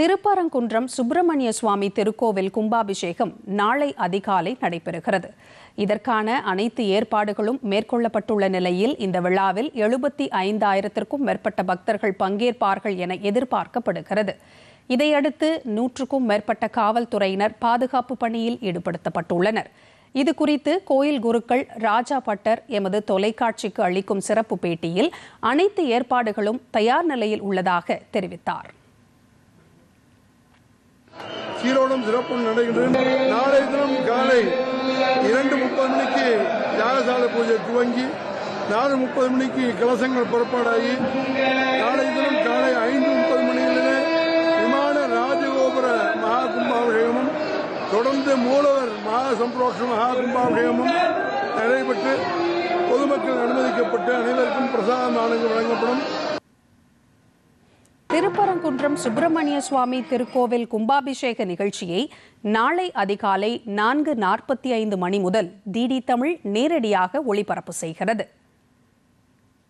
திருப்பரங்குன்றம் சுப்பிரமணிய சுவாமி திருக்கோவில் கும்பாபிஷேகம் நாளை அதிகாலை நடைபெறுகிறது. இதற்கான அனைத்து ஏற்பாடுகளும் மேற்கொள்ளப்பட்டுள்ள நிலையில் இந்த விழாவில் 75,000க்கும் மேற்பட்ட பக்தர்கள் பங்கேற்பார்கள் என எதிர்பார்க்கப்படுகிறது. இதையடுத்து 100க்கும் மேற்பட்ட காவல்துறையினர் பாதுகாப்பு பணியில் ஈடுபடுத்தப்பட்டுள்ளனர். இதுகுறித்து கோயில் குருக்கள் ராஜா பட்டர் எமது தொலைக்காட்சிக்கு அளிக்கும் சிறப்பு பேட்டியில் அனைத்து ஏற்பாடுகளும் தயார் நிலையில் உள்ளதாக தெரிவித்தார். சீரோடும் சிறப்பும் நடைகின்றன. நாளை தினம் காலை 2:30 மணிக்கு யாகசாலை பூஜை துவங்கி 4:30 மணிக்கு கலசங்கள் புறப்பாடாகி நாளை தினம் காலை 5:30 மணியிலே விமான ராஜகோபுர மகா கும்பாபிஷேகமும் தொடர்ந்து மூலவர் மகா சம்பரோக்ஷ மகா கும்பாபிஷேகமும் நடைபெற்று பொதுமக்கள் அனுமதிக்கப்பட்டு அனைவருக்கும் பிரசாதம் வழங்கப்படும். திருப்பரங்குன்றம் சுப்பிரமணிய சுவாமி திருக்கோவில் கும்பாபிஷேக நிகழ்ச்சியை நாளை அதிகாலை 4:45 மணி முதல் டிடி தமிழ் நேரடியாக ஒளிபரப்பு செய்கிறது.